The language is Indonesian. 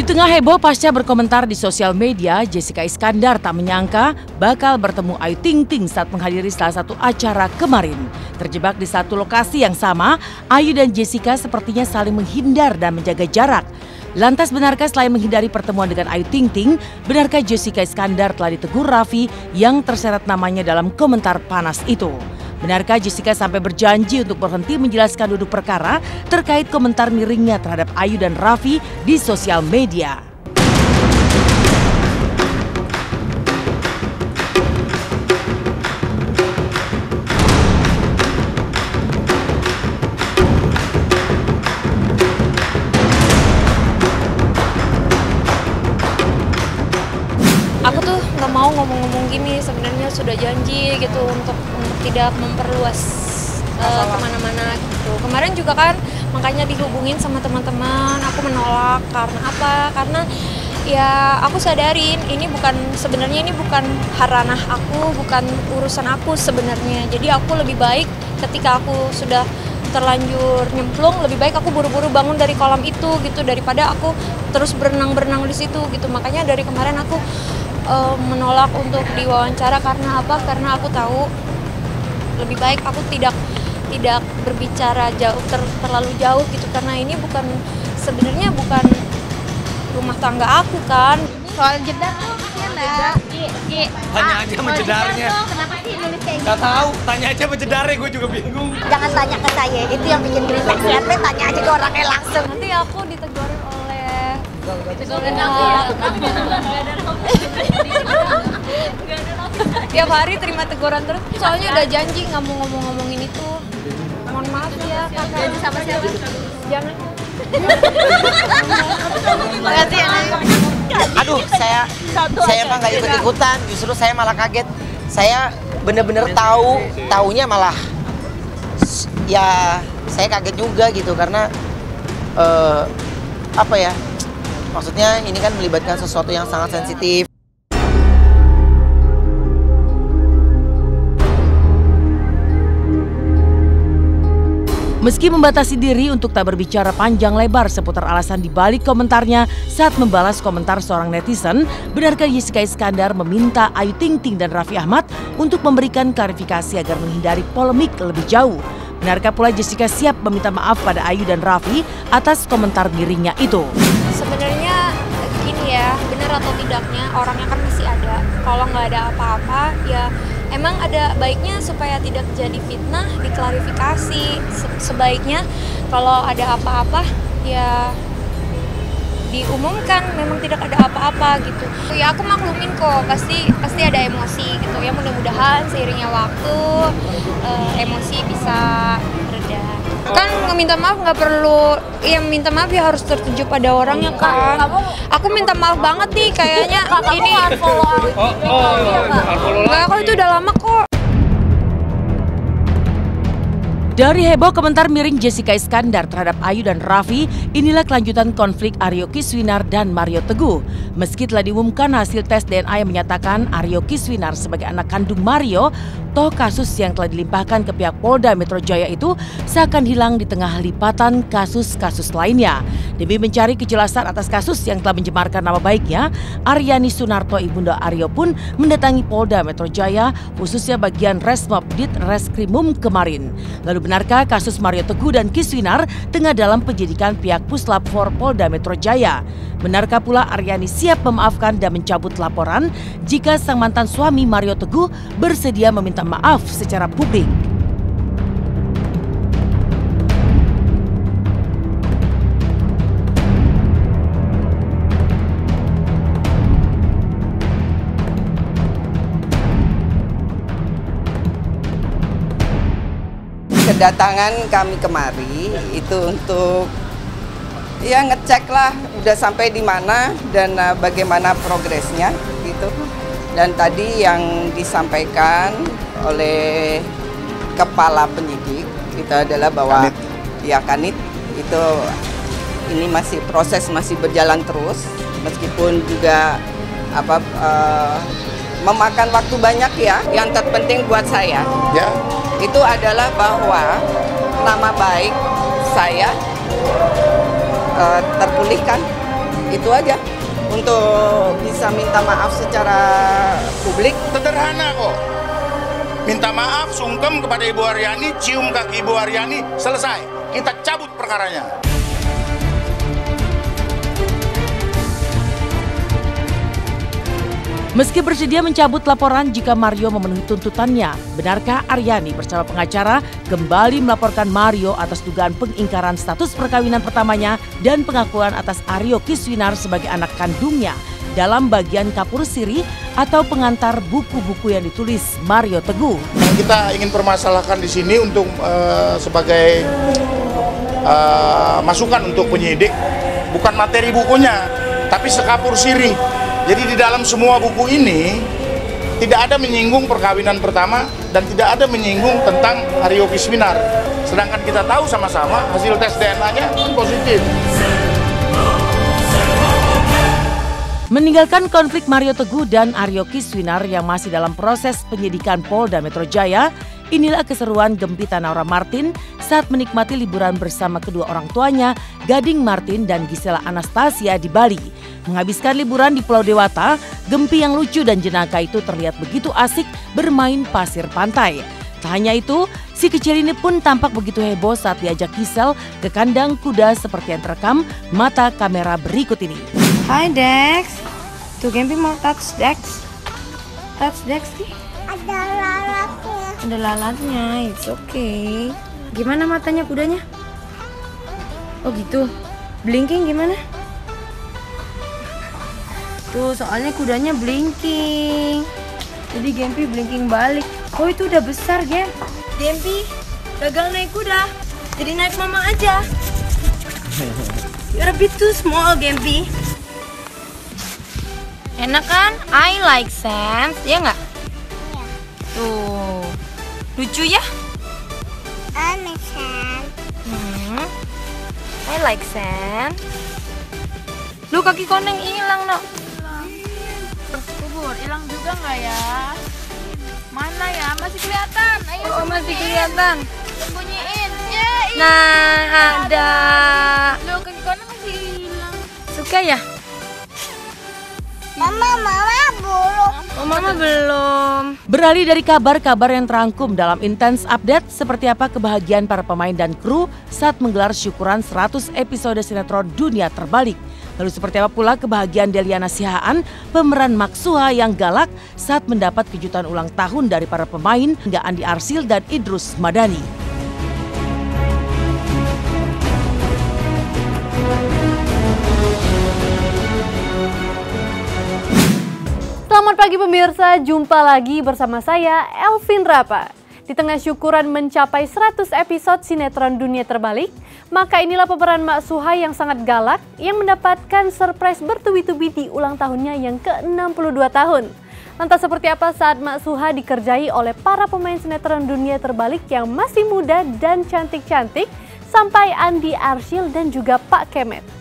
Di tengah heboh pasca berkomentar di sosial media, Jessica Iskandar tak menyangka bakal bertemu Ayu Ting Ting saat menghadiri salah satu acara kemarin. Terjebak di satu lokasi yang sama, Ayu dan Jessica sepertinya saling menghindar dan menjaga jarak. Lantas benarkah selain menghindari pertemuan dengan Ayu Ting Ting, benarkah Jessica Iskandar telah ditegur Raffi yang terseret namanya dalam komentar panas itu? Benarkah Jessica sampai berjanji untuk berhenti menjelaskan duduk perkara terkait komentar miringnya terhadap Ayu dan Raffi di sosial media? Aku tuh nggak mau ngomong-ngomong gini, sebenarnya sudah janji gitu untuk tidak memperluas kemana-mana gitu. Kemarin juga kan makanya dihubungin sama teman-teman, aku menolak karena apa? Karena ya aku sadarin ini sebenarnya ini bukan ranah aku, bukan urusan aku sebenarnya. Jadi aku lebih baik ketika aku sudah terlanjur nyemplung, lebih baik aku buru-buru bangun dari kolam itu gitu daripada aku terus berenang-berenang di situ gitu. Makanya dari kemarin aku menolak untuk diwawancara karena apa? Karena aku tahu lebih baik aku tidak berbicara terlalu jauh gitu, karena ini sebenarnya bukan rumah tangga aku kan. Soal jedar tuh ya tanya aja sama jedarnya. Kenapa sih nulis kayak gitu? Gak tahu, tanya aja sama jedarnya, gue juga bingung. Jangan tanya ke saya, itu yang bikin gerimis. Siapa tanya aja ke orangnya langsung. Nanti aku ditegurin oleh tiap hari terima teguran terus. Soalnya udah janji nggak mau ngomongin itu. Mohon maaf ya kakak. Janji sama siapa? Jangan. Makasih ya. Aduh, saya mah nggak ikut-ikutan, justru saya malah kaget. Saya bener-bener taunya malah ya saya kaget juga gitu karena apa ya? Maksudnya ini kan melibatkan sesuatu yang sangat sensitif. Meski membatasi diri untuk tak berbicara panjang lebar seputar alasan dibalik komentarnya saat membalas komentar seorang netizen, benarkah Jessica Iskandar meminta Ayu Ting Ting dan Raffi Ahmad untuk memberikan klarifikasi agar menghindari polemik lebih jauh? Benarkah pula Jessica siap meminta maaf pada Ayu dan Raffi atas komentar miringnya itu? Sebenarnya gini ya, benar atau tidaknya orangnya kan masih ada. Kalau nggak ada apa-apa ya emang ada baiknya supaya tidak jadi fitnah diklarifikasi. Sebaiknya kalau ada apa-apa ya diumumkan memang tidak ada apa-apa gitu. Ya aku maklumin kok, pasti ada emosi gitu ya, mudah-mudahan seiringnya waktu emosi bisa reda. Kan meminta maaf nggak perlu, ya minta maaf ya harus tertuju pada orangnya kan. Aku minta maaf banget nih kayaknya ini. Enggak, aku itu udah lama kok. Dari heboh komentar miring Jessica Iskandar terhadap Ayu dan Raffi, inilah kelanjutan konflik Aryo Kiswinar dan Mario Teguh. Meski telah diumumkan hasil tes DNA yang menyatakan Aryo Kiswinar sebagai anak kandung Mario, toh kasus yang telah dilimpahkan ke pihak Polda Metro Jaya itu seakan hilang di tengah lipatan kasus-kasus lainnya. Demi mencari kejelasan atas kasus yang telah mencemarkan nama baiknya, Aryani Sunarto ibunda Aryo pun mendatangi Polda Metro Jaya, khususnya bagian Resmob Dit Reskrimum kemarin. Lalu benarkah kasus Mario Teguh dan Kiswinar tengah dalam penyidikan pihak Puslap 4 Polda Metro Jaya? Benarkah pula Aryani siap memaafkan dan mencabut laporan jika sang mantan suami Mario Teguh bersedia meminta maaf secara publik? Kedatangan kami kemari itu untuk ya ngecek lah udah sampai di mana dan bagaimana progresnya gitu. Dan tadi yang disampaikan oleh kepala penyidik itu adalah bahwa Kanit itu ini proses masih berjalan terus meskipun juga memakan waktu banyak ya. Yang terpenting buat saya itu adalah bahwa nama baik saya terpulihkan Itu aja. Untuk bisa minta maaf secara publik. Sederhana kok. Minta maaf, sungkem kepada Ibu Aryani, cium kaki Ibu Aryani, selesai. Kita cabut perkaranya. Meski bersedia mencabut laporan jika Mario memenuhi tuntutannya, benarkah Aryani bersama pengacara kembali melaporkan Mario atas dugaan pengingkaran status perkawinan pertamanya dan pengakuan atas Aryo Kiswinar sebagai anak kandungnya dalam bagian kapur siri atau pengantar buku-buku yang ditulis Mario Teguh? Yang kita ingin permasalahkan di sini untuk sebagai masukan untuk penyidik, bukan materi bukunya, tapi sekapur siri. Jadi di dalam semua buku ini tidak ada menyinggung perkawinan pertama dan tidak ada menyinggung tentang Aryo Kiswinar. Sedangkan kita tahu sama-sama hasil tes DNA-nya positif. Meninggalkan konflik Mario Teguh dan Aryo Kiswinar yang masih dalam proses penyidikan Polda Metro Jaya, inilah keseruan Gempi Tanaura Martin saat menikmati liburan bersama kedua orang tuanya, Gading Martin dan Gisela Anastasia di Bali. Menghabiskan liburan di Pulau Dewata, Gempi yang lucu dan jenaka itu terlihat begitu asik bermain pasir pantai. Tak hanya itu, si kecil ini pun tampak begitu heboh saat diajak Gisel ke kandang kuda seperti yang terekam mata kamera berikut ini. Hai Dex, tuh Gempi mau touch Dex. Touch Dex sih. Ada lalatnya. Ada lalatnya, it's okay. Gimana matanya kudanya? Oh gitu, blinking gimana? Tuh soalnya kudanya blinking. Jadi Gempi blinking balik. Oh itu udah besar Gem. Gempi gagal naik kuda. Jadi naik mama aja. You're a bit too small Gempi. Enak kan? I like sand, ya nggak? Iya. Tuh, lucu ya? Aneh kan? I like sand. Lu kaki koneng hilang, no? Kubur, hilang juga nggak ya? Mana ya? Masih kelihatan. Ayo, Oh, masih kelihatan. sembunyiin. Nah, ada. Lu kaki koneng masih hilang. Suka ya? Mama belum. Oh, mama belum. Beralih dari kabar-kabar yang terangkum dalam Intense Update, seperti apa kebahagiaan para pemain dan kru saat menggelar syukuran 100 episode sinetron Dunia Terbalik. Lalu seperti apa pula kebahagiaan Deliana Sihaan, pemeran Maksuha yang galak saat mendapat kejutan ulang tahun dari para pemain hingga Andi Arsyil dan Idrus Madani. Selamat pagi pemirsa, jumpa lagi bersama saya Elvin Rapa. Di tengah syukuran mencapai 100 episode sinetron Dunia Terbalik, maka inilah pemeran Maksuha yang sangat galak yang mendapatkan surprise bertubi-tubi di ulang tahunnya yang ke-62 tahun. Lantas seperti apa saat Maksuha dikerjai oleh para pemain sinetron Dunia Terbalik yang masih muda dan cantik-cantik sampai Andi Arsyil dan juga Pak Kemet?